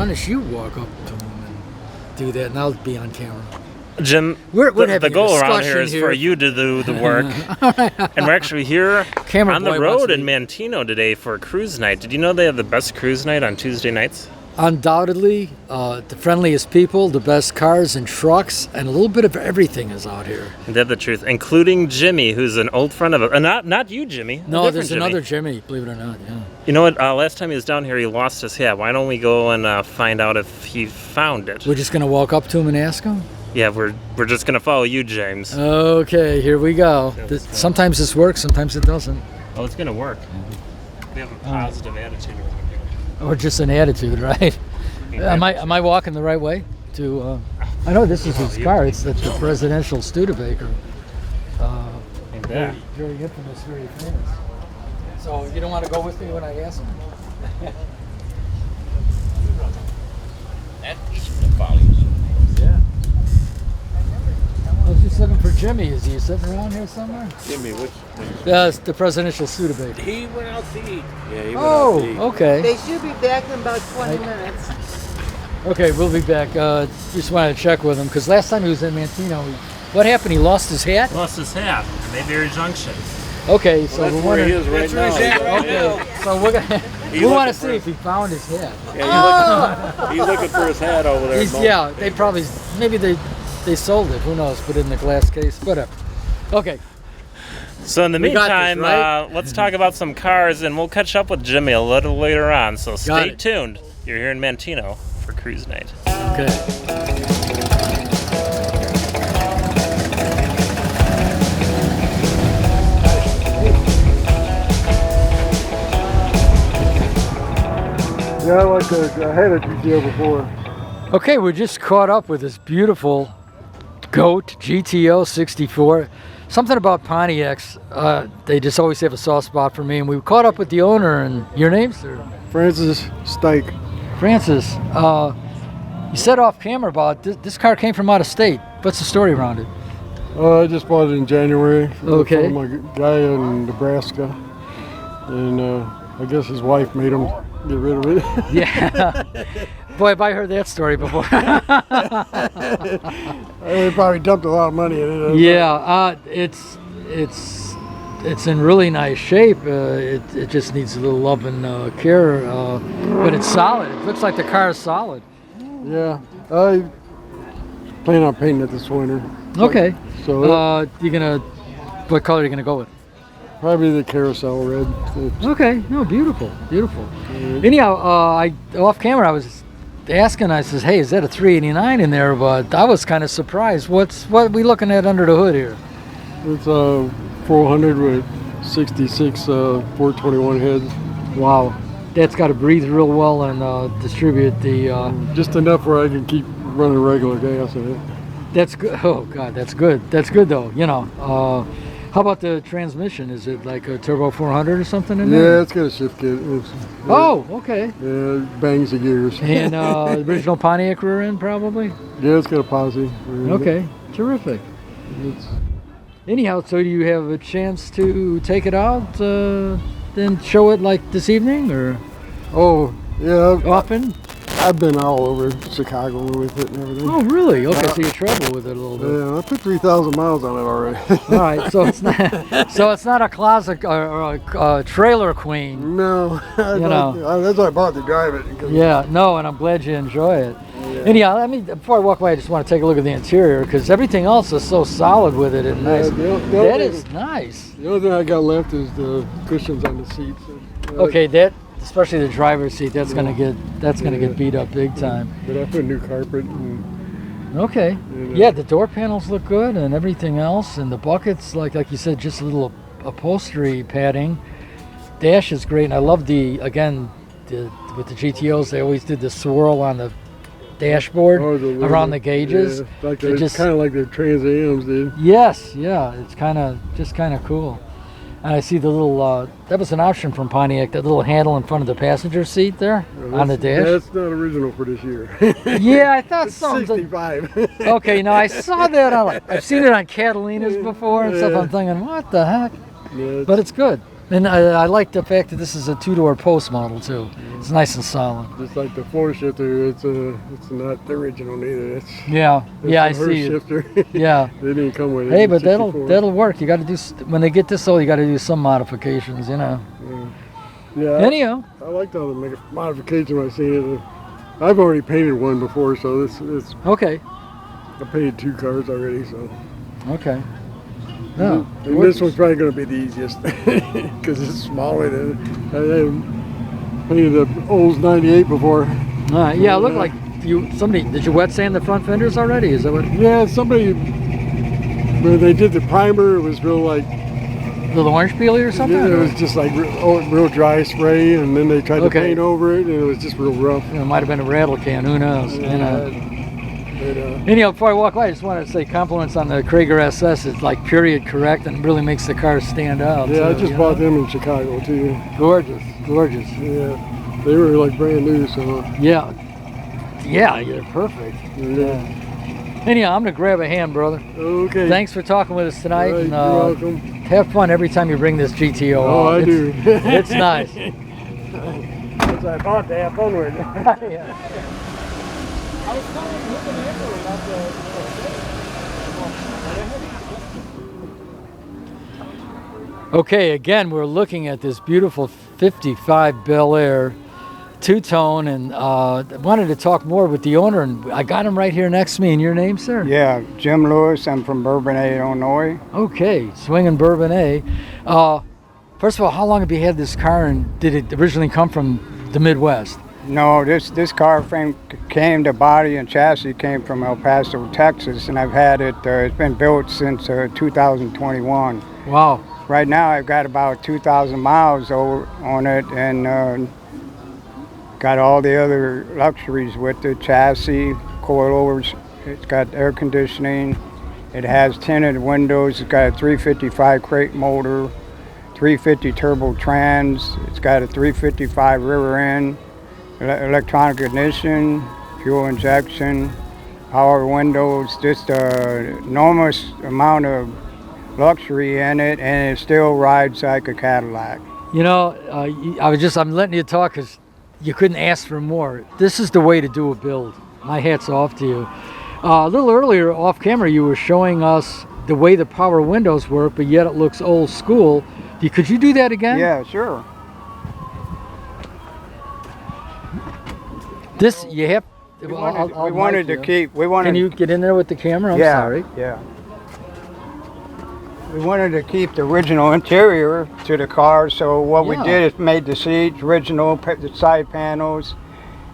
Why don't you walk up to him and do that, and I'll be on camera. Jim, the goal around here is for you to do the work. And we're actually here on the road in Manteno today for a cruise night. Did you know they have the best cruise night on Tuesday nights? Undoubtedly, the friendliest people, the best cars and trucks, and a little bit of everything is out here. And that's the truth, including Jimmy, who's an old friend of it. Not you, Jimmy. No, there's another Jimmy, believe it or not, yeah. You know what? Last time he was down here, he lost his hat. Why don't we go and find out if he found it? We're just going to walk up to him and ask him? Yeah, we're just going to follow you, James. Okay, here we go. Sometimes this works, sometimes it doesn't. Oh, it's going to work. We have a positive attitude. Or just an attitude, right? Am I walking the right way? I know this is his car. It's the presidential Studebaker. Very infamous, very famous. So you don't want to go with me when I ask him? Yeah. I was just looking for Jimmy. Is he sitting around here somewhere? Jimmy, which? It's the presidential Studebaker. He went out to eat. Yeah, he went out to eat. Okay. They should be back in about 20 minutes. Okay, we'll be back. Just wanted to check with him because last time he was in Manteno, what happened? He lost his hat? Lost his hat. Mayberry Junction. Okay, so that's where he is right now. Okay, so we want to see if he found his hat. Yeah, he's looking for his hat over there. Yeah, they probably, maybe they sold it. Who knows? Put it in the glass case. Whatever. Okay. So in the meantime, let's talk about some cars, and we'll catch up with Jimmy a little later on. So stay tuned. You're here in Manteno for cruise night. Okay. Yeah, I like I had a GTO before. Okay, we're just caught up with this beautiful GOAT GTO 64. Something about Pontiacs, they just always have a soft spot for me. And we caught up with the owner, and your name, sir? Francis Stike. Francis, you said off camera about this car came from out of state. What's the story around it? I just bought it in January. Okay. From a guy in Nebraska. And I guess his wife made him get rid of it. Yeah. Boy, have I heard that story before. They probably dumped a lot of money in it. Yeah, it's in really nice shape. It just needs a little love and care, but it's solid. It looks like the car is solid. Yeah, I plan on painting it this winter. Okay. So what color are you gonna go with? probably the carousel red. Okay, no, beautiful. Anyhow, off camera I was asking, I says, hey, is that a 389 in there? But I was kind of surprised. What are we looking at under the hood here? It's a 400 with 66 421 heads. Wow, that's got to breathe real well and distribute the... just enough where I can keep running regular gas in it. That's good. Oh, God, that's good. That's good, though, you know. How about the transmission? Is it like a turbo 400 or something in there? Yeah, it's got a shift kit. Oh, okay. Yeah, it bangs the gears. And original Pontiac rear end, probably? Yeah, it's got a posse. Okay, terrific. Anyhow, so do you have a chance to take it out and show it like this evening, or? Oh, yeah. Often? I've been all over Chicago with it and everything. Oh, really? Okay, so you travel with it a little bit. Yeah, I put 3,000 miles on it already. All right, so it's not a closet or a trailer queen. No, that's why I bought to drive it. Yeah, no, and I'm glad you enjoy it. Yeah. Anyhow, before I walk away, I just want to take a look at the interior because everything else is so solid with it and nice. That is nice. The only thing I got left is the cushions on the seats. Okay, especially the driver's seat, that's gonna get beat up big time. But I put new carpet. Okay. Yeah, the door panels look good and everything else, and the buckets, like you said, just a little upholstery padding. Dash is great, and I love with the GTOs, they always did the swirl on the dashboard around the gauges. Yeah, kind of like the Trans Ams did. Yes, yeah, it's kind of cool. And I see the little, that was an option from Pontiac, that little handle in front of the passenger seat there on the dash. That's not original for this year. Yeah, I thought it's something. 65. Okay, now I saw that I've seen it on Catalinas before and stuff. I'm thinking, what the heck? Yeah, but it's good. And I like the fact that this is a 2-door post model too. It's nice and solid. Just like the 4-shifter, it's not the original neither. Yeah, yeah, I see. Shifter. Yeah. They didn't come with it. Hey, but that'll work. You got to do when they get this old. You got to do some modifications, you know. Yeah. Anyhow, I liked all the modifications I seen. I've already painted one before, so it's okay. I painted 2 cars already, so. Okay. No. And this one's probably going to be the easiest because it's smaller than I painted the Olds 98 before. Yeah, it looked like did you wet sand the front fenders already? Is that what? Yeah, somebody when they did the primer, it was real like little orange peely or something. Yeah, it was just like real dry spray, and then they tried to paint over it, and it was just real rough. It might have been a rattle can. Who knows? Anyhow, before I walk away, I just wanted to say compliments on the Krager SS. It's like period correct and really makes the car stand out. Yeah, I just bought them in Chicago too. Gorgeous, gorgeous. Yeah, they were like brand new, so. Yeah, they're perfect. Yeah. Anyhow, I'm gonna grab a hand, brother. Okay. Thanks for talking with us tonight. Right, and, you're welcome. Have fun every time you bring this GTO out. Oh, I do. It's nice. That's what I bought to have fun with. Yeah. I was looking about Okay, again, we're looking at this beautiful 55 Bel Air 2-tone, and wanted to talk more with the owner, and I got him right here next to me. And your name, sir? Yeah, Jim Lewis. I'm from Bourbonnais, Illinois. Okay, swinging Bourbonnais. First of all, how long have you had this car, and did it originally come from the Midwest? No, this car frame came, the body and chassis came from El Paso, Texas, and I've had it, it's been built since 2021. Wow. Right now I've got about 2,000 miles on it, and got all the other luxuries with the chassis, coilovers. It's got air conditioning. It has tinted windows. It's got a 355 crate motor, 350 turbo trans. It's got a 355 rear end, electronic ignition, fuel injection, power windows. Just an enormous amount of luxury in it, and it still rides like a Cadillac. You know, I'm letting you talk because you couldn't ask for more. This is the way to do a build. My hat's off to you. A little earlier off camera, you were showing us the way the power windows work, but yet it looks old school. Could you do that again? Yeah, sure. This, you have... We wanted to keep... Can you get in there with the camera? I'm yeah, sorry. Yeah. We wanted to keep the original interior to the car, so what we did is made the seats original, the side panels,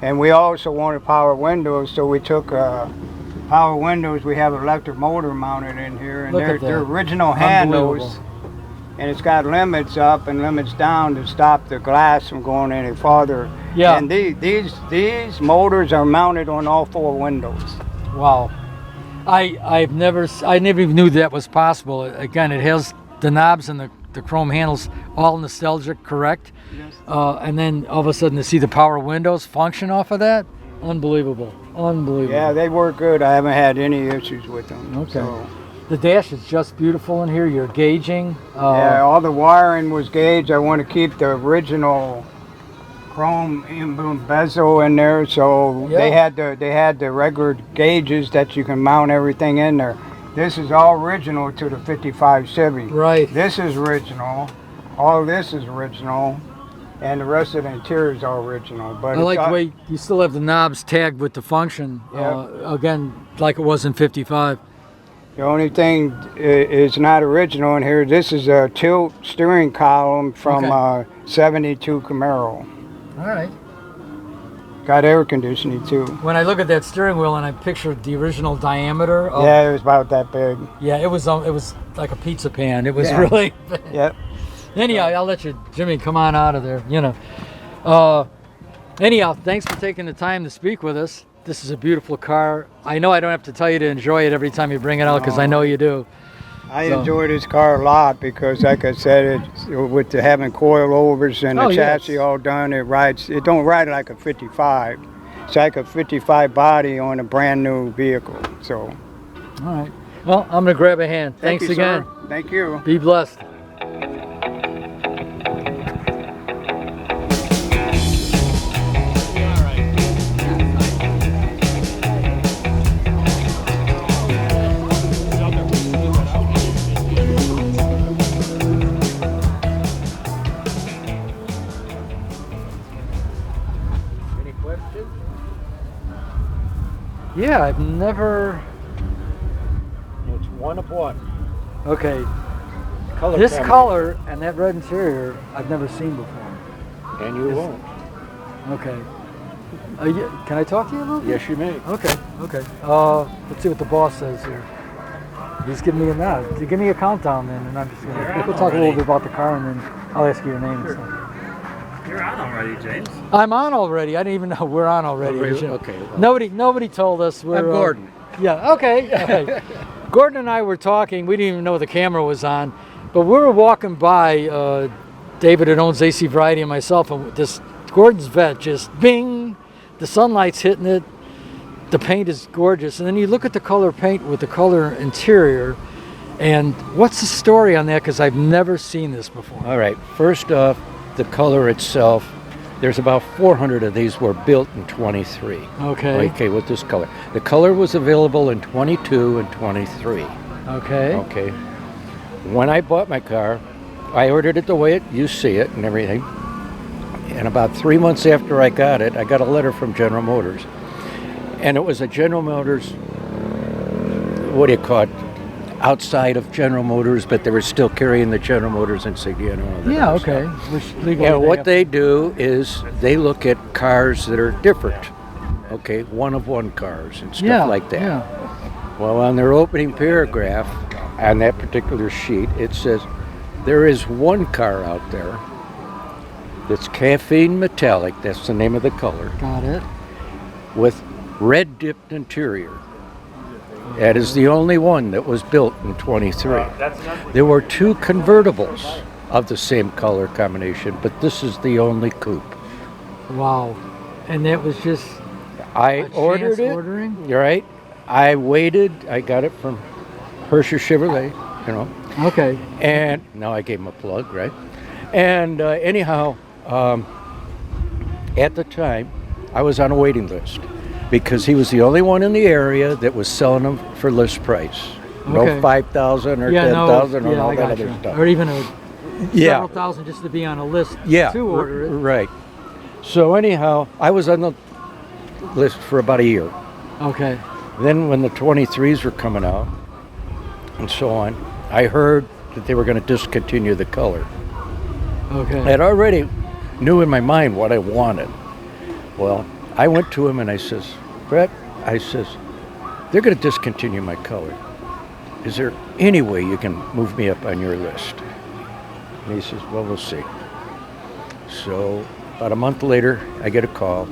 and we also wanted power windows, so we took power windows. We have an electric motor mounted in here, and they're original handles, and it's got limits up and limits down to stop the glass from going any farther. Yeah. And these motors are mounted on all 4 windows. Wow. I never even knew that was possible. Again, it has the knobs and the chrome handles, all nostalgic, correct? Yes. And then all of a sudden to see the power windows function off of that, unbelievable, unbelievable. Yeah, they work good. I haven't had any issues with them. Okay. So. The dash is just beautiful in here. You're gauging. Yeah, all the wiring was gauged. I want to keep the original chrome inboom bezel in there, so they had the regular gauges that you can mount everything in there. This is all original to the 55 Chevy. Right. This is original. All this is original, and the rest of the interior is all original. But I like the way you still have the knobs tagged with the function. Again, like it was in 55. The only thing is not original in here. This is a tilt steering column from 72 Camaro. All right. Got air conditioning too. When I look at that steering wheel and I picture the original diameter of, yeah, it was about that big. Yeah, it was like a pizza pan. It was really big. Yep. Anyhow, I'll let you, Jimmy, come on out of there, you know. Anyhow, thanks for taking the time to speak with us. This is a beautiful car. I know I don't have to tell you to enjoy it every time you bring it out, because I know you do. I enjoy this car a lot because, like I said, with having coilovers and the chassis all done, it don't ride like a 55. It's like a 55 body on a brand new vehicle. So. All right. Well, I'm going to grab a hand. Thanks again. Sir. Thank you. Be blessed. Yeah, I've never. It's one of one. Okay, Color this combination. color and that red interior I've never seen before. And you won't. Okay. Can I talk to you a little bit? Yes, you may. Okay. Let's see what the boss says here. He's giving me a nod. Give me a countdown then, and I'm just gonna. We'll talk a little bit about the car, and then I'll ask you your name and stuff. You're on already, James. I'm on already. I didn't even know we're on already. really? Okay, well. Nobody told us we're. I'm Gordon. Yeah. Okay. Okay. Gordon and I were talking. We didn't even know the camera was on, but we were walking by David, that owns AC Variety, and myself, and this Gordon's Vet just bing. The sunlight's hitting it. The paint is gorgeous, and then you look at the color paint with the color interior. And what's the story on that? Because I've never seen this before. All right. First off, the color itself. There's about 400 of these were built in 23. Okay. Okay, with this color. The color was available in 22 and 23. Okay. Okay. When I bought my car, I ordered it the way you see it and everything. And about 3 months after I got it, I got a letter from General Motors. And it was a General Motors, what do you call it, outside of General Motors, but they were still carrying the General Motors insignia and all that. Yeah, other okay. stuff. Which legally And what have- they do is they look at cars that are different. Okay, one-of-one cars and stuff like that. Yeah. Well, on their opening paragraph, on that particular sheet, it says, there is one car out there that's caffeine metallic, that's the name of the color, Got it. with red dipped interior. That is the only one that was built in 23. There were 2 convertibles of the same color combination, but this is the only coupe. Wow. And that was just I a ordered chance it. ordering? You're right. I waited. I got it from Herscher Chevrolet, you know. Okay. And now I gave him a plug, right? And anyhow, at the time, I was on a waiting list because he was the only one in the area that was selling them for list price. No Okay. 5,000 or Yeah, 10,000 no, or yeah, all I that got other you. stuff. Or even Yeah. several thousand just to be on a list Yeah, to order it. right. So anyhow, I was on the list for about a year. Okay. Then when the 23s were coming out and so on, I heard that they were going to discontinue the color. Okay. I had already knew in my mind what I wanted. Well, I went to him and I says, Brett, I says, they're going to discontinue my color. Is there any way you can move me up on your list? And he says, well, we'll see. So about a month later, I get a call.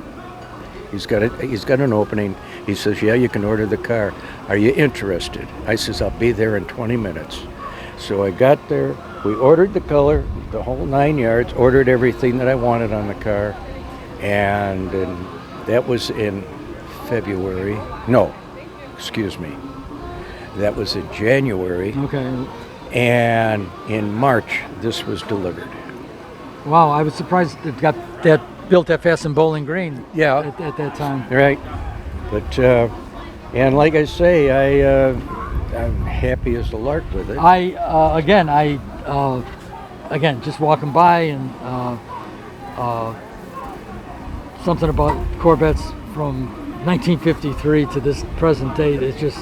He's got an opening. He says, yeah, you can order the car. Are you interested? I says, I'll be there in 20 minutes. So I got there. We ordered the color, the whole 9 yards, ordered everything that I wanted on the car. And that was in February. No, excuse me. That was in January. Okay. And in March, this was delivered. Wow, I was surprised it got that built that fast in Bowling Green. Yeah. At that time. Right. But, and like I say, I'm happy as a lark with it. Again, just walking by and something about Corvettes from 1953 to this present date. It's just,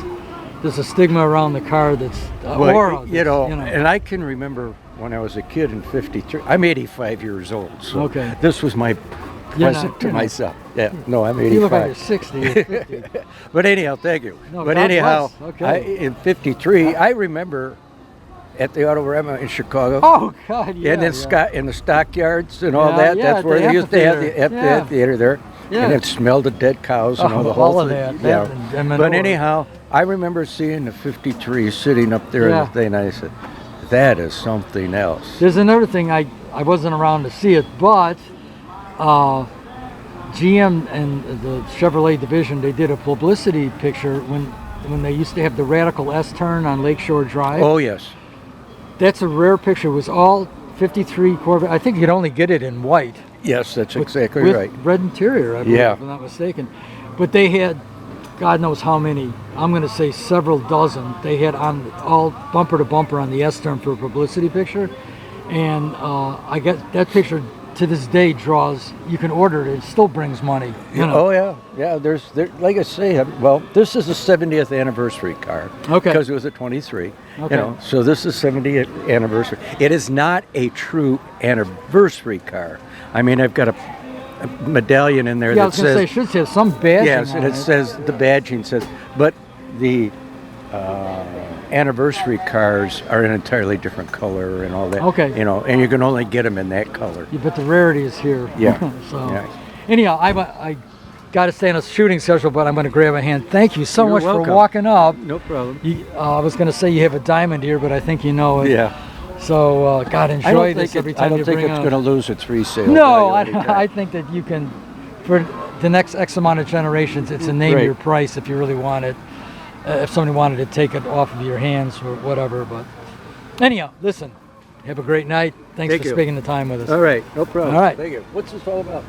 there's a stigma around the car that's aura. You know, and I can remember when I was a kid in 53. I'm 85 years old, so Okay. this was my present to myself. Yeah, no, I'm 85. You look like you're 60 or 50. But anyhow, thank you. No, but God anyhow, bless. Okay. in 53, I rememher at the Autorama in Chicago. Oh God, yeah. And in in the stockyards and all Yeah, that. yeah, That's where the they used to have the amphitheater. amphitheater there. Yeah. And it smelled of dead cows and all the whole all of thing. that. Yeah. And But manure. anyhow, I remember seeing the 53 sitting up there Yeah. and the thing. I said, that is something else. There's another thing, I wasn't around to see it, but GM and the Chevrolet division, they did a publicity picture when they used to have the radical S-turn on Lakeshore Drive. Oh, yes. That's a rare picture. It was all 53 Corvette. I think you could only get it in white. Yes, that's exactly with right. red interior, I believe, Yeah. if I'm not mistaken. But they had, God knows how many, I'm going to say several dozen, they had on all bumper to bumper on the S-turn for a publicity picture. And I guess that picture to this day draws. You can order it; it still brings money. You know? Oh yeah. There, like I say, well, this is a 70th anniversary car. Okay. Because it was a 23. Okay. You know, so this is 70th anniversary. It is not a true anniversary car. I mean, I've got a medallion in there Yeah, I that was gonna says. say, it should have some badging. Yes, on and it says the badging says, but the anniversary cars are an entirely different color and all that. Okay. You know, and you can only get them in that color. Yeah, but the rarity is here. Yeah. So, Yeah. anyhow, I got to stay on a shooting schedule, but I'm going to grab a hand. Thank you so You're much welcome. for walking up. No problem. I was going to say you have a diamond here, but I think you know it. Yeah. So, God, enjoy this every time I don't you think bring it's up. going to lose its resale. No, value anytime. I think that you can, for the next X amount of generations, it's a name Right. your price if you really want it. If somebody wanted to take it off of your hands or whatever. But anyhow, listen, have a great night. Thanks Thank for you. spending the time with us. All right, no problem. All right. Thank you. What's this all about?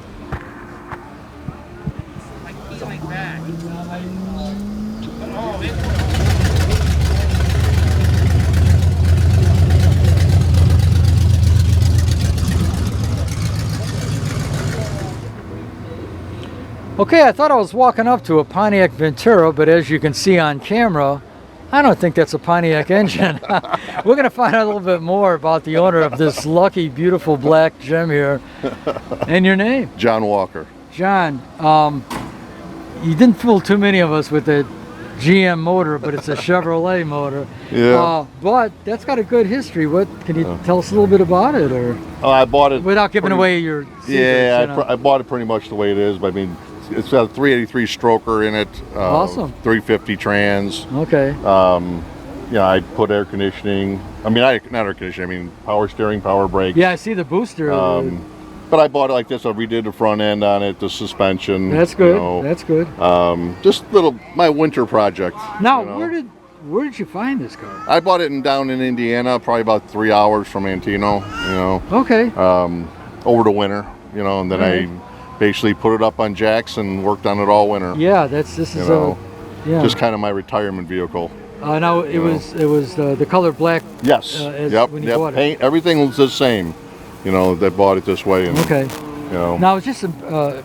Okay, I thought I was walking up to a Pontiac Ventura, but as you can see on camera, I don't think that's a Pontiac engine. We're going to find out a little bit more about the owner of this lucky, beautiful black gem here. And your name? John Walker. John, you didn't fool too many of us with the GM motor, but it's a Chevrolet motor. Yeah. But that's got a good history. What can you tell us a little bit about it, or I bought it without giving pretty- away your secrets, Yeah, you know? I bought it pretty much the way it is. But I mean, it's got a 383 stroker in it. Awesome. 350 trans. Okay. Yeah, I put air conditioning. I mean, not air conditioning. I mean, power steering, power brakes. Yeah, I see the booster. But I bought it like this. I redid the front end on it, the suspension. That's good. You know, That's good. just my winter project. Now, you know. where did you find this car? I bought it down in Indiana, probably about 3 hours from Manteno. You know. Okay. Over the winter, you know, and then I basically put it up on jacks and worked on it all winter. Yeah, this is yeah. Just kind of my retirement vehicle. Now it was the color black. Yes. As Yep. when you bought it. Paint, everything was the same. You know, they bought it this way. And, Okay. You know. Now it's just if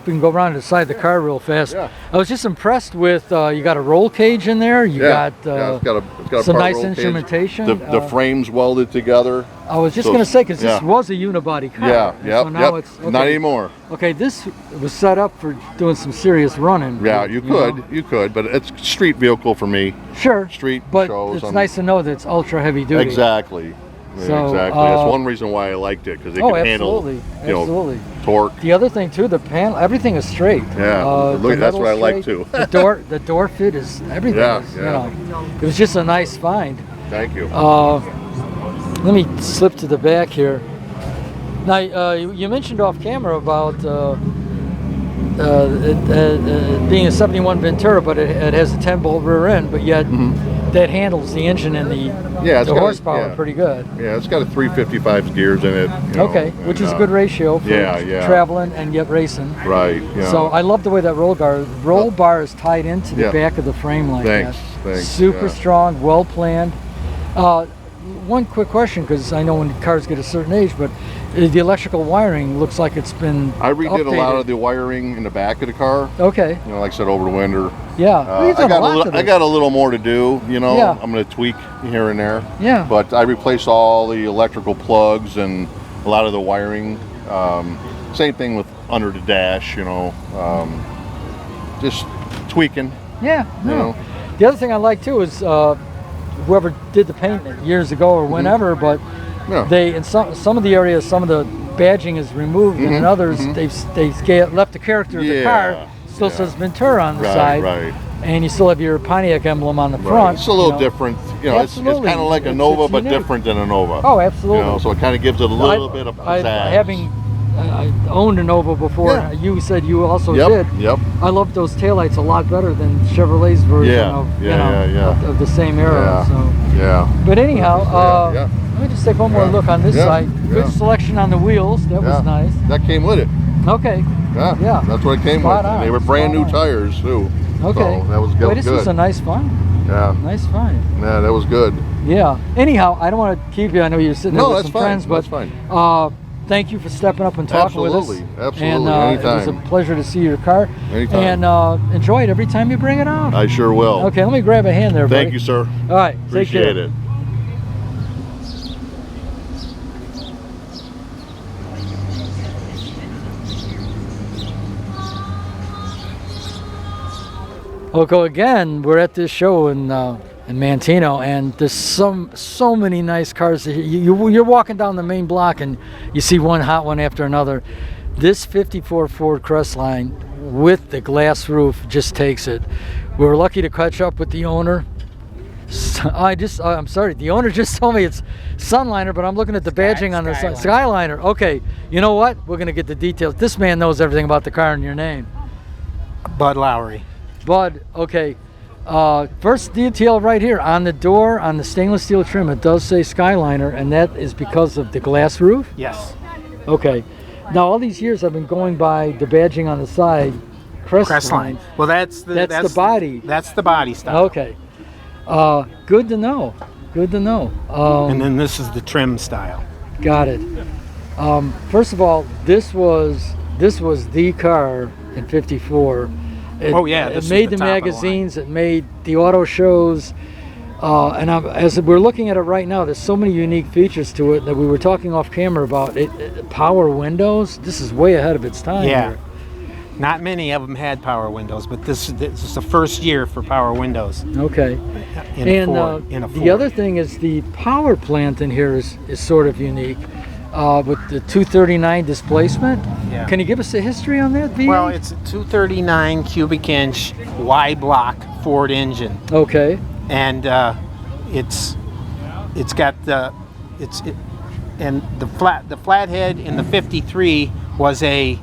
we can go around to the side of the car real fast. Yeah. I was just impressed with you got a roll cage in there. You got it's got a some part nice roll cage. instrumentation. The frames welded together. I was just So, going to say, because this yeah. was a unibody car. Yeah. and Yep. So now yep. it's okay. Not anymore. Okay, this was set up for doing some serious running. Yeah, you could, know? but it's a street vehicle for me. Sure. Street But shows. it's nice to know that it's ultra heavy duty. Exactly. Yeah, So, exactly. That's one reason why I liked it, because it can handle, absolutely. torque. The other thing too, the panel, everything is straight. Yeah, the that's what I metal's like straight. too. the door fit is everything. Yeah, is, yeah. You know, it was just a nice find. Thank you. Let me slip to the back here. Now, you mentioned off camera about it being a 71 Ventura, but it has a 10-bolt rear end, but yet that handles the engine and the horsepower pretty good. Yeah, it's got a 355 gears in it. You know, Okay, which is a good ratio for traveling and yet racing. Right. Yeah. So I love the way that roll bar is tied into the back of the frame like that. Thanks. Super yeah. strong, well planned. One quick question, because I know when cars get a certain age, but the electrical wiring looks like it's been I redid updated. a lot of the wiring in the back of the car. Okay. You know, like I said, over the winter. Yeah. Well, you've done a lot to I this. got a little more to do. You know, Yeah. I'm going to tweak here and there. Yeah. But I replaced all the electrical plugs and a lot of the wiring. Same thing with under the dash. You know, just tweaking. Yeah. No. You know. The other thing I like too is whoever did the paint years ago or whenever, but Yeah. they in some of the areas, some of the badging is removed, and in others they've left the character of the car. Still says Ventura on the side, Right. and you still have your Pontiac emblem on the Right. front. It's a little you know. different. You know, it's Absolutely. kind of like a It's Nova, but unique. different than a Nova. Oh, absolutely. You know, so it kind of gives it a little bit of pizzazz. I owned a Nova before. Yeah. You said you also Yep. did. Yep. I love those taillights a lot better than Chevrolet's version Yeah. of, Yeah. of the same era. Yeah. So. Yeah. But anyhow, Yeah. let me just take one more look on this Yeah. side. Good Yeah. selection on the wheels. That was nice. That came with it. Okay. Yeah. Yeah. That's what it came Spot with. on, And they were brand new spot on. tires too. Okay. So that was Boy, this good. was a nice find. Yeah. Nice find. Yeah, that was good. Yeah. Anyhow, I don't want to keep you. I know you're sitting there No, with that's some fine. friends, but That's fine. thank you for stepping up and talking with us. Absolutely. And Anytime. it was a pleasure to see your car. Anytime. And enjoy it every time you bring it out. I sure will. Okay, let me grab a hand there, buddy. Thank you, sir. All right, Appreciate take care. it. Okay, again, we're at this show in Manteno, and there's so many nice cars. You're walking down the main block, and you see one hot one after another. This 54 Ford Crestline with the glass roof just takes it. We were lucky to catch up with the owner. I'm sorry, the owner just told me it's Sunliner, but I'm looking at the badging on the Skyliner. Okay, you know what? We're gonna get the details. This man knows everything about the car and your name. Bud Lowry. Bud, okay. First detail right here on the door, on the stainless steel trim, it does say Skyliner, and that is because of the glass roof? Yes. Okay. Now all these years I've been going by the badging on the side, Crestline. Well, that's the body. That's the body style. Okay. Good to know. Good to know. And then this is the trim style. Got it. First of all, this was the car in '54. It made the magazines. It made the auto shows. As we're looking at it right now, there's so many unique features to it that we were talking off camera about. Power windows. This is way ahead of its time. Yeah. Here. Not many of them had power windows, but this is the first year for power windows. Okay. In a Ford. The other thing is the power plant in here is sort of unique. With the 239 displacement. Yeah. Can you give us a history on that, V8? Well, it's a 239 cubic inch Y block Ford engine. Okay. And it's got the flathead in the 53 was a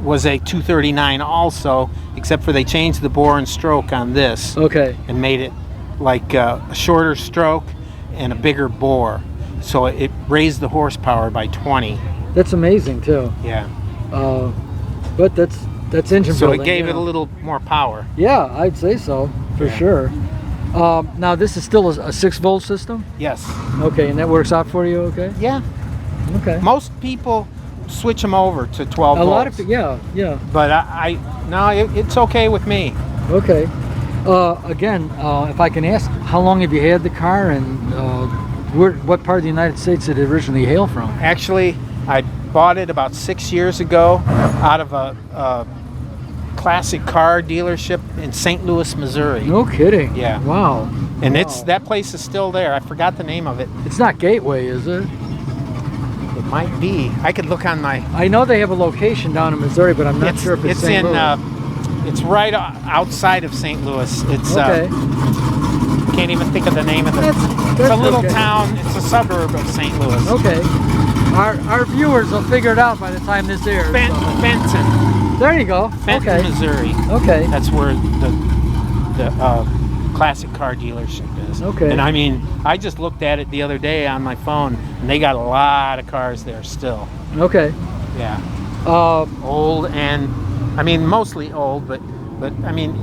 239 also, except for they changed the bore and stroke on this. Okay. And made it like a shorter stroke and a bigger bore. So it raised the horsepower by 20. That's amazing too. Yeah. But that's engine so building. So it gave it a little more power. Yeah, I'd say so for sure. Now this is still a 6-volt system? Yes. Okay, and that works out for you okay? Yeah. Okay. Most people switch them over to 12 volts. A lot of people, yeah. But it's okay with me. Okay. Again, if I can ask, how long have you had the car, and what part of the United States did it originally hail from? Actually, I bought it about 6 years ago out of a classic car dealership in St. Louis, Missouri. No kidding. Yeah. Wow. And that place is still there. I forgot the name of it. It's not Gateway, is it? It might be. I could look on my... I know they have a location down in Missouri, but I'm not sure if it's St. Louis. It's right outside of St. Louis. It's okay. Can't even think of the name of it. It's a little town. It's a suburb of St. Louis. Okay. Our viewers will figure it out by the time this airs. Fenton. There you go. Fenton, Missouri. Okay. That's where the classic car dealership is. Okay. And I mean, I just looked at it the other day on my phone, and they got a lot of cars there still. Okay. Yeah. Old and, I mean, mostly old, but I mean,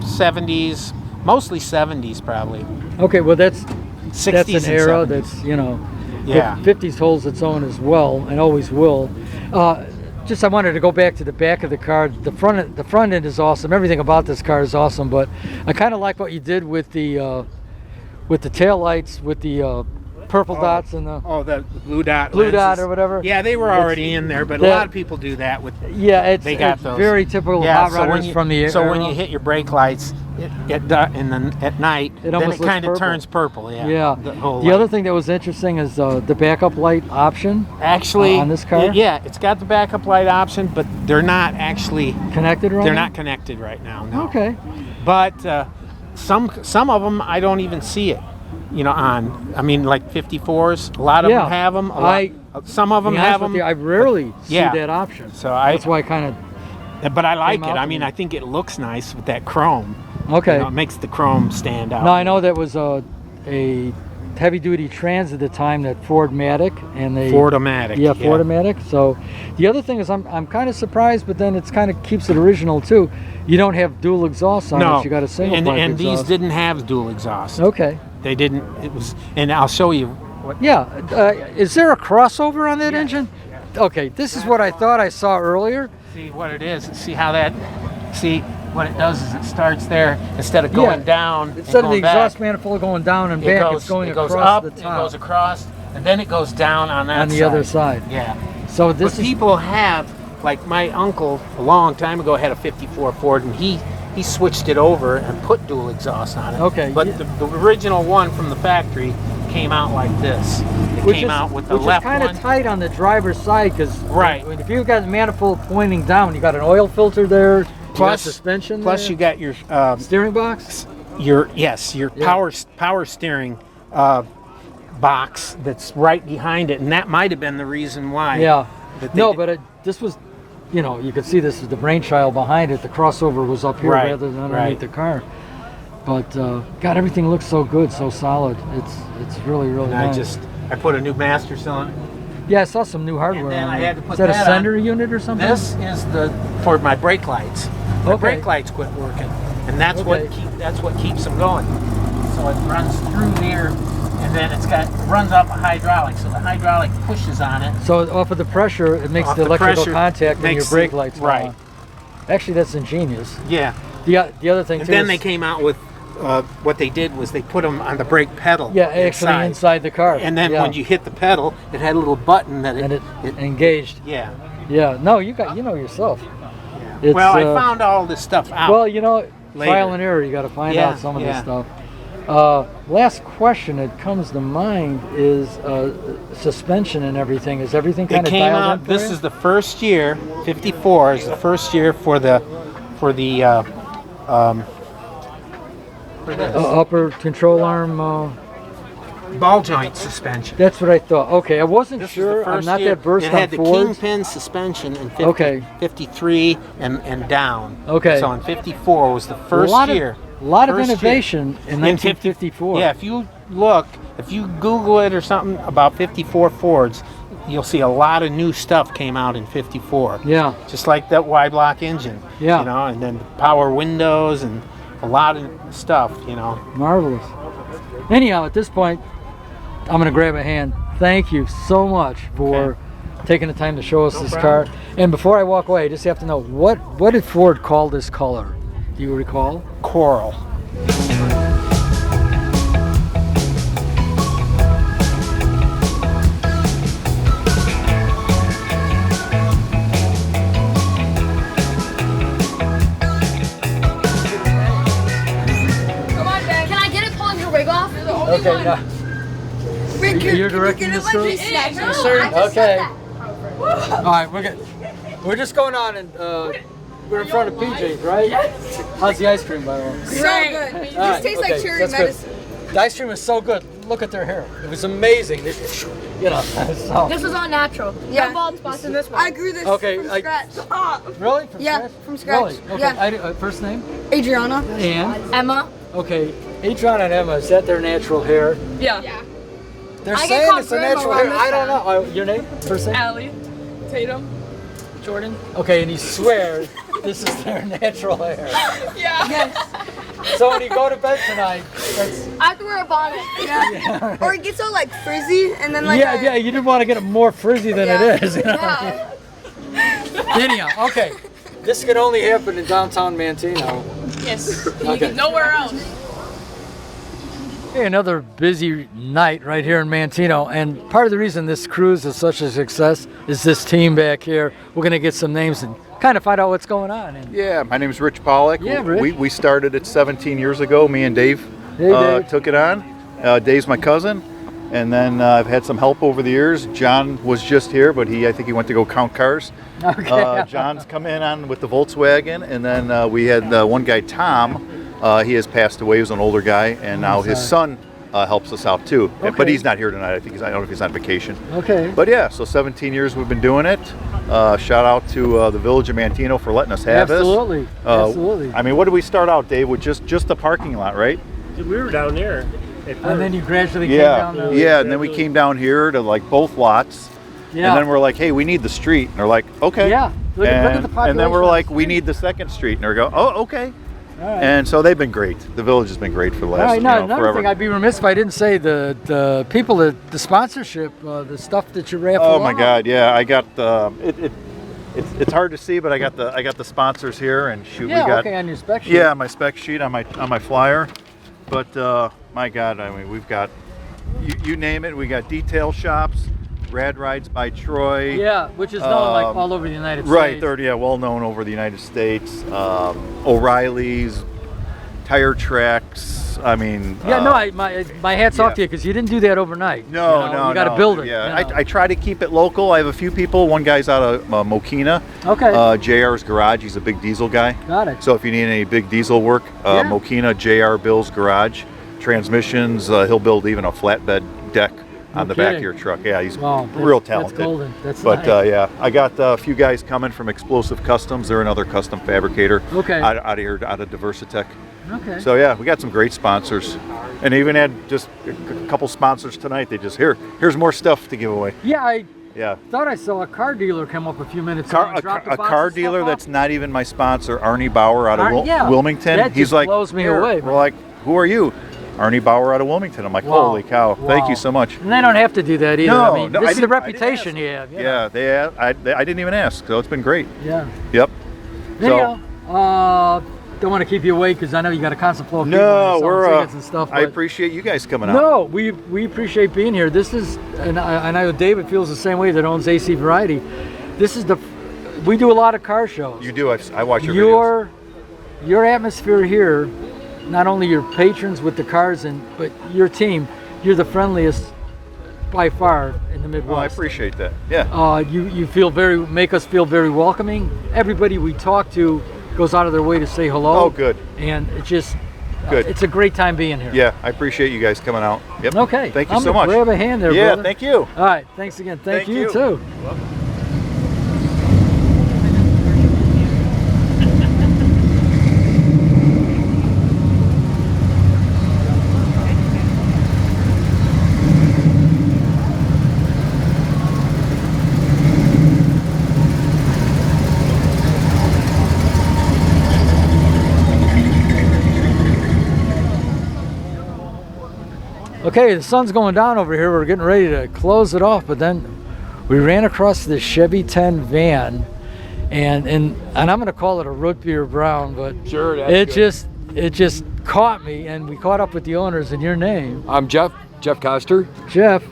70s, mostly 70s probably. Okay, well that's 60s an era 70s. that's, yeah. 50s holds its own as well, and always will. I wanted to go back to the back of the car. The front end is awesome. Everything about this car is awesome, but I kind of like what you did with the tail lights, with the purple dots and the blue dot dot or whatever. Yeah, they were already in there, but a lot of people do that with. Yeah, it's those. Very typical hot rodders from the era. So when you hit your brake lights at night, then it kind of turns purple. Yeah. Yeah. The other thing that was interesting is the backup light option. Actually, on this car. It's got the backup light option, but they're not actually connected right now. They're not connected right now. No. Okay. But some of them I don't even see it. On. I mean, like 54s. A lot of them have them. Some of them have them. I rarely see that option. So that's why I kind of. But I like it. I mean, I think it looks nice with that chrome. Okay. It makes the chrome stand out. Now I know that was a heavy-duty Trans at the time, that Ford-matic, and they Ford-o-matic. Yeah, Ford-o-matic. So the other thing is, I'm kind of surprised, but then it's kind of keeps it original too. You don't have dual exhaust on it. You got a single pipe and exhaust. These didn't have dual exhaust. Okay. They didn't. It was, and I'll show you. Is there a crossover on that engine? okay, this is what I thought I saw earlier. See what it is. See how that. See what it does is it starts there instead of going down. Instead of the exhaust back, manifold going down and back, it's going it goes across up, the top. It goes across, and then it goes down on that on the other side. Yeah. So this but people have, like my uncle a long time ago had a 54 Ford, and he switched it over and put dual exhaust on it. Okay. But the original one from the factory came out like this. It came out with the left one. Which is kind of tight on the driver's side, because right. If you've got the manifold pointing down, you got an oil filter there, plus suspension. Plus, you got your steering box. Your power steering box that's right behind it, and that might have been the reason why. Yeah. But this was, you know, you could see this is the brainchild behind it. The crossover was up here rather than underneath the car. But God, everything looks so good, so solid. It's really nice. I put a new master cylinder. Yeah, I saw some new hardware. And then I had to put is that a sender on. unit or something? This is for my brake lights. My brake lights quit working, and that's what keeps them going. So it runs through there, and then runs off a hydraulic. So the hydraulic pushes on it. So off of the pressure, it makes the electrical contact and your brake lights go on. Actually, that's ingenious. Yeah. The other thing and too. Then they came out with. What they did was they put them on the brake pedal. Yeah, actually inside the car. And then when you hit the pedal, it had a little button that it engaged. Yeah. Yeah. No, you know yourself. Yeah. Well, I found all this stuff out. Well, you know, later. Trial and error. You got to find out some of this stuff. Last question that comes to mind is suspension and everything. Is everything kind of dialed in? This is the first year. 54 is the first year for the upper control arm ball joint suspension. That's what I thought. Okay, I wasn't sure. I'm not that versed on Fords. It had the kingpin suspension in 53 and down. Okay. So in 54 was the first year. A lot of innovation in 1954. Yeah, if you Google it or something about 54 Fords, you'll see a lot of new stuff came out in 54. Yeah. Just like that Y-block engine. Yeah. You know, and then power windows and a lot of stuff, you know. Marvelous. Anyhow, at this point, I'm going to grab a hand. Thank you so much for taking the time to show us this car. And before I walk away, I just have to know, what did Ford call this color? Do you recall? Coral. Okay, now. You're directing this group? Yes, sir. Okay. All right, we're just going on, and we're in front of PJ's, right? Yes. How's the ice cream, by the way? So good. It just tastes like cherry medicine. Good. The ice cream is so good. Look at their hair. It was amazing. You know. So. This was all natural. Yeah. No bald spots in this one. I grew this from scratch. Really? From scratch? From scratch. Really? Okay. Yeah. First name? Adriana. And? Emma. Okay. Adriana and Emma, is that their natural hair? Yeah. They're saying it's a natural hair. I don't know. Your name? First name? Allie. Tatum. Jordan. Okay, and he swears this is their natural hair. Yeah. Yes. So when you go to bed tonight, I have to wear a bonnet. Yeah. Or it gets all like frizzy and then like yeah, you didn't want to get it more frizzy than it is. You know? Yeah. Anyhow, okay. This can only happen in downtown Manteno. Yes. Okay. Nowhere else. Hey, another busy night right here in Manteno, and part of the reason this cruise is such a success is this team back here. We're going to get some names and kind of find out what's going on. Yeah, my name is Rich Pollack. Yeah, Rich. We started it 17 years ago. Me and Dave, Dave. took it on. Dave's my cousin, and then I've had some help over the years. John was just here, but I think he went to go count cars. Okay. John's come in on with the Volkswagen, and then we had one guy, Tom. He has passed away. He was an older guy, and now his son helps us out too. Okay. But he's not here tonight. I don't know if he's on vacation. Okay. But yeah, so 17 years we've been doing it. Shout out to the Village of Manteno for letting us have Absolutely. this. Absolutely. I mean, what did we start out, Dave, with just the parking lot, right? We were down there. And then you gradually came down there. Yeah, and then we came down here to like both lots. Yeah. And then we're like, hey, we need the street. And they're like, okay. Yeah. Look at the population. And then we're like, we need the second street. And they go, oh, okay. And so they've been great. The village has been great for the last, All right, now, another forever. thing, I'd be remiss if I didn't say the people that the sponsorship, the stuff that you raffle Oh my off. God, yeah, I got it's hard to see, but I got the sponsors here, and shoot, Yeah, we got okay, on your spec sheet. Yeah, my spec sheet on my flyer. But my God, I mean, we've got you name it. We got detail shops, Rad Rides by Troy. Yeah, which is known like all over the United States. Right, they're well known over the United States. O'Reilly's, Tire Tracks. I mean, Yeah, no, my hat's off to you because you didn't do that overnight. No, you no, you got to no. build it. Yeah, you know. I try to keep it local. I have a few people. One guy's out of Mokina. Okay. JR's Garage. He's a big diesel guy. Got it. So if you need any big diesel work, Mokina, JR Bill's Garage. Transmissions. He'll build even a flatbed deck on the back of your truck. Yeah, he's real talented. That's golden. That's But nice. yeah, I got a few guys coming from Explosive Customs. They're another custom fabricator. Okay. Out of here, out of Diversitech. Okay. So yeah, we got some great sponsors, and even had just a couple sponsors tonight. They just here's more stuff to give away. Yeah, I Yeah. thought I saw a car dealer come up a few minutes ago. and A drop the box car of stuff dealer off. that's not even my sponsor, Arnie Bauer out of Yeah, Wilmington. that He's just like, blows me "Here." away. We're like, who are you? Arnie Bauer out of Wilmington. I'm like, Wow. holy cow! Thank you so much. And they don't have to do that either. No, I mean, no, this I is the didn't- reputation you have. Yeah, I didn't even ask, so it's been great. Yeah. Yep. Anyhow, don't want to keep you awake because I know you got a constant flow of people No, and you're we're. selling tickets and stuff. I but- appreciate you guys coming out. No, we appreciate being here. This is, and I know David feels the same way that owns AC Variety. This is we do a lot of car shows. You do. I watch your videos. Your atmosphere here, not only your patrons with the cars but your team, you're the friendliest by far in the Midwest. Well, I appreciate that. Yeah. You make us feel very welcoming. Everybody we talk to goes out of their way to say hello. Oh, good. And it's just Good. it's a great time being here. Yeah, I appreciate you guys coming out. Yep. Okay. Thank you I'm so gonna much. grab a hand there, Yeah, brother. thank you. All right, thanks again. Thank you too. Okay, the sun's going down over here. We're getting ready to close it off, but then we ran across this Chevy 10 van, and I'm going to call it a root beer brown, but Sure, it just caught me, and we caught up with the owners. And your name? I'm Jeff Coster. Jeff.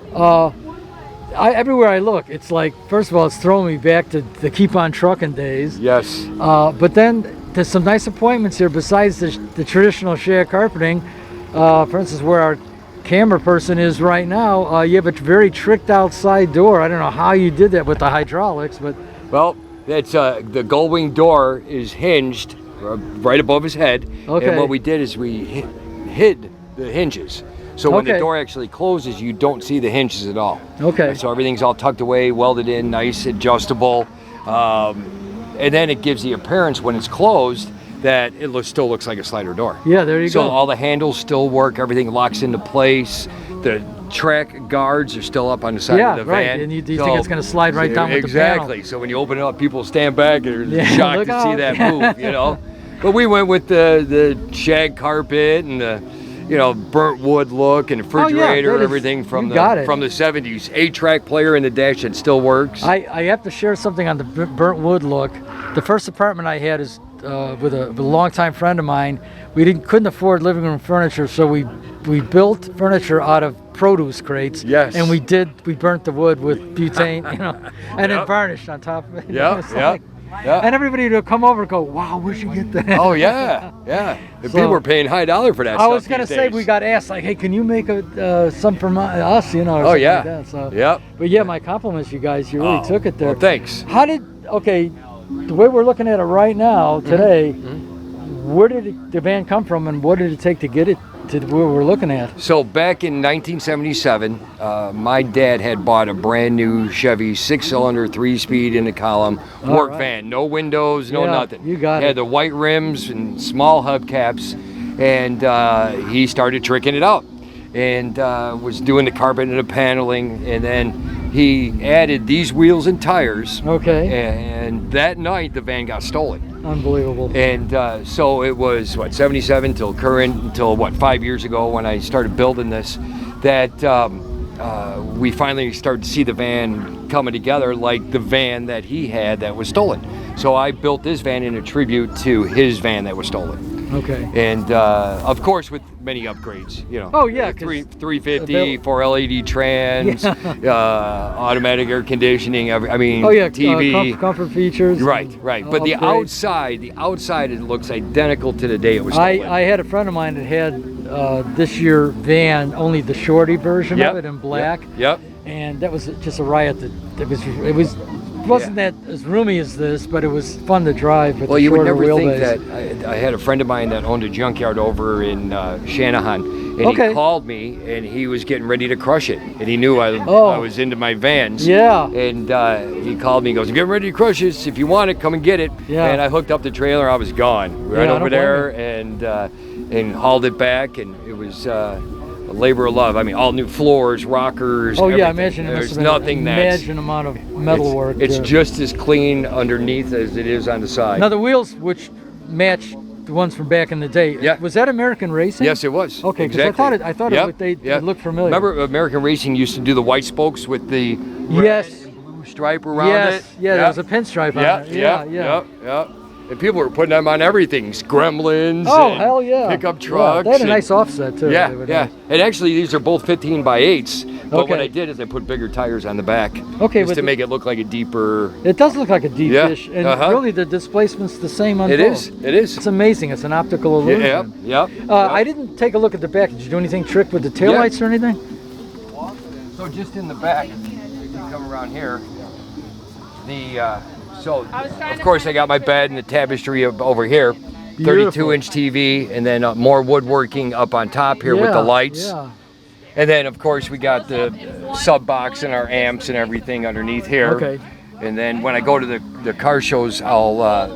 Everywhere I look, it's like, first of all, it's throwing me back to the Keep On Trucking days. Yes. But then there's some nice appointments here besides the traditional shag carpeting. For instance, where our camera person is right now, you have a very tricked outside door. I don't know how you did that with the hydraulics, but Well, it's the gull-wing door is hinged right above his head. Okay. And what we did is we hid the hinges. So when the Okay. door actually closes, you don't see the hinges at all. Okay. So everything's all tucked away, welded in, nice, adjustable. And then it gives the appearance when it's closed that it still looks like a slider door. Yeah, there you so go. all the handles still work, everything locks into place. The track guards are still up on the side Yeah, of the right. van. And you think it's gonna slide right down with the panel. Exactly. So when you open it up, people stand back and are Yeah, shocked look to see out. that move, you know. But we went with the shag carpet and the burnt wood look and refrigerator, that is- everything from you got it. the 70s. 8-track player in the dash that still works. I have to share something on the burnt wood look. The first apartment I had is with a longtime friend of mine. We couldn't afford living room furniture, so we built furniture out of produce crates. Yes. And we burnt the wood with butane, and then varnished on top of it. Yeah, It's yeah. like- Yeah. And everybody would come over and go, "Wow, where'd you get that?" Oh yeah, yeah. The So- people were paying high dollar for that I stuff was gonna these say days. we got asked like, "Hey, can you make some for us?" Or Oh something yeah. like that. So. Yep. But yeah, my compliments, you guys. You really Oh, took it there. well, thanks. How did? Okay, the way we're looking at it right now today, where did the van come from, and what did it take to get it to where we're looking at? So back in 1977, my dad had bought a brand new Chevy 6-cylinder, 3-speed in the column All work right. van, no windows, no Yeah, nothing. you got had it. the white rims and small hubcaps, and he started tricking it out, and was doing the carpet and the paneling, and then he added these wheels and tires. Okay. And that night the van got stolen. Unbelievable. And so it was, 77 till current, until 5 years ago when I started building this, that we finally started to see the van coming together like the van that he had that was stolen. So I built this van in a tribute to his van that was stolen. Okay. And of course with many upgrades, Oh yeah, 350, 4 LED trans, automatic air conditioning. I mean, TV, comfort features. Right. But the outside, it looks identical to the day it was stolen. I had a friend of mine that had this year van, only the shorty version of it in black. Yep. And that was just a riot. It wasn't that as roomy as this, but it was fun to drive with the you would shorter never think wheelbase. that. I had a friend of mine that owned a junkyard over in Shanahan, and he called me, and he was getting ready to crush it, and he knew I was into my vans. Yeah. And he called me and goes, "I'm getting ready to crush this. If you want it, come and get it." Yeah. And I hooked up the trailer. I was gone right over there, and hauled it back, and it was a labor of love. I mean, all new floors, rockers. Oh yeah, everything. imagine there's nothing imagine amount of metal work. It's just as clean underneath as it is on the side. Now the wheels, which match the ones from back in the day. Yeah. Was that American Racing? Yes, it was. Okay, because exactly. I thought it looked familiar. Remember, American Racing used to do the white spokes with the red and blue stripe around it. Yeah, there was a pinstripe on it. Yeah. And people were putting them on everything, Gremlins. Oh, hell yeah. Pickup trucks. They had a nice offset too. Yeah. And actually, these are both 15 by 8s. But what I did is I put bigger tires on the back. Okay, just to make it look like a deeper. It does look like a deep dish, and really the displacement's the same on both. It is. It's amazing. It's an optical illusion. Yep. I didn't take a look at the back. Did you do anything trick with the taillights or anything? So just in the back, if you come around here, so of course I got my bed and the tapestry over here, 32-inch TV, and then more woodworking up on top here with the lights. Yeah. And then of course we got the sub box and our amps and everything underneath here. Okay. And then when I go to the car shows, I'll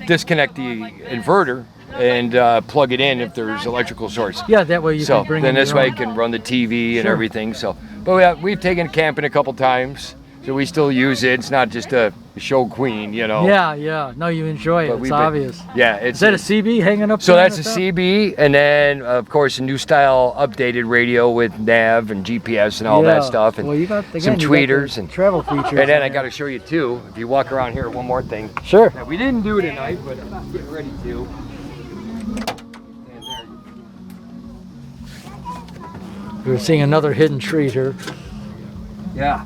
disconnect the inverter and plug it in if there's electrical source. Yeah, that way you can bring. So then this way I can run the TV and everything. So, but we've taken camping a couple times. So we still use it. It's not just a show queen, Yeah. No, you enjoy it. It's obvious. Yeah. Is that a CB hanging up? So that's a CB, and then of course a new style updated radio with nav and GPS and all that stuff, and you got, some tweeters and travel features. And then I got to show you too. If you walk around here, one more thing. Sure. That we didn't do tonight, but I'm getting ready to. We're seeing another hidden treat here. Yeah.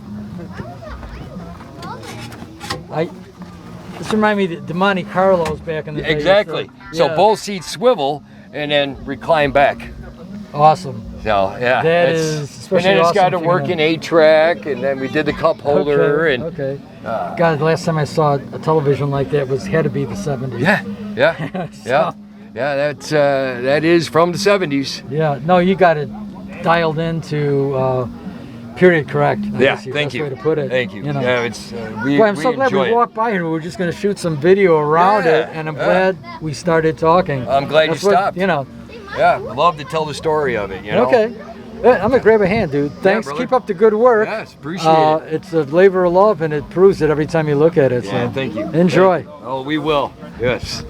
This reminds me of the Monte Carlos back in the day. Exactly. So both seats swivel and then recline back. Awesome. So yeah, that is especially and then it's got a awesome working 8-track, and then we did the cup holder. Okay. God, the last time I saw a television like that had to be the 70s. Yeah. That is from the 70s. Yeah. No, you got it dialed into. Period correct. Thank you. Way to put it. Thank you. Yeah, it's I'm so glad we walked by here. We were just going to shoot some video around it, and I'm glad we started talking. I'm glad you stopped. Yeah, I love to tell the story of it. Okay. I'm gonna grab a hand, dude. Thanks. Keep up the good work. Yes, appreciate it. It's a labor of love, and it proves it every time you look at it. Yeah, so. thank you. Enjoy. Oh, we will. Yes.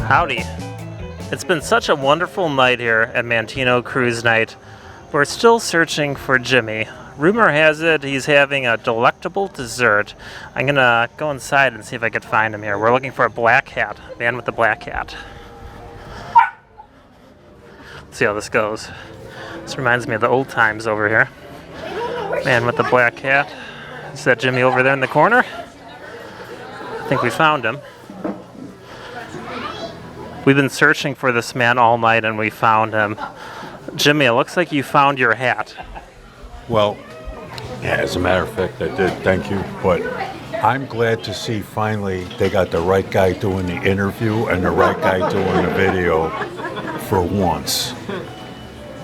Howdy. It's been such a wonderful night here at Manteno Cruise Night. We're still searching for Jimmy. Rumor has it he's having a delectable dessert. I'm gonna go inside and see if I could find him here. We're looking for a black hat, man with the black hat. Let's see how this goes. This reminds me of the old times over here. Man with the black hat. Is that Jimmy over there in the corner? I think we found him. We've been searching for this man all night and we found him. Jimmy, it looks like you found your hat. Well, Yeah, as a matter of fact, I did. Thank you. But I'm glad to see finally they got the right guy doing the interview and the right guy doing the video for once.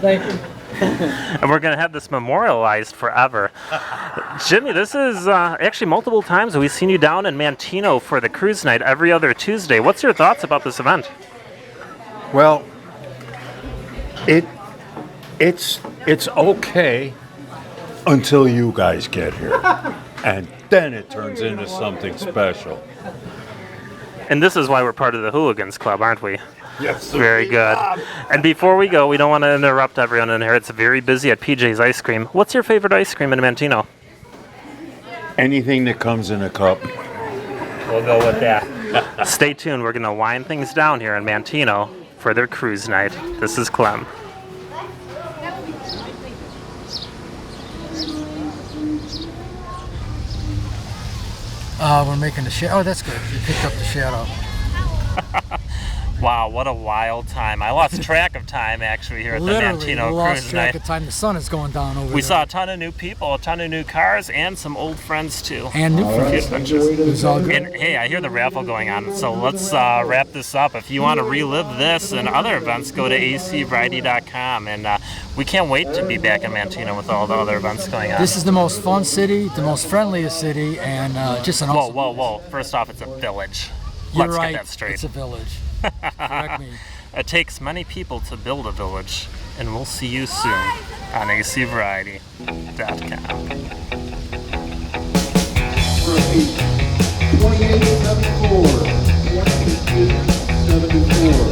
Thank you. And we're going to have this memorialized forever. Jimmy, this is actually multiple times we've seen you down in Manteno for the cruise night every other Tuesday. What's your thoughts about this event? Well, it's okay until you guys get here. And then it turns into something special. And this is why we're part of the Hooligans Club, aren't we? Yes. Very good. And before we go, we don't want to interrupt everyone in here. It's very busy at PJ's Ice Cream. What's your favorite ice cream in Manteno? Anything that comes in a cup. We'll go with that. Stay tuned. We're going to wind things down here in Manteno for their cruise night. This is Clem. We're making the shadow. Oh, that's good. You picked up the shadow. Wow, what a wild time. I lost track of time, actually, here at Literally, the we Manteno lost Cruise track Night. of time. The sun is going down over We there. saw a ton of new people, a ton of new cars, and some old friends, too. And new friends. It was all good. And, hey, I hear the raffle going on, so let's wrap this up. If you want to relive this and other events, go to acvriety.com. And we can't wait to be back in Manteno with all the other events going on. This is the most fun city, the most friendliest city, and just an awesome. Whoa. First off, it's a village. You're Let's right. get that straight. It's a village. Correct me. It takes many people to build a village, and we'll see you soon on acvriety.com. 2874, 2874.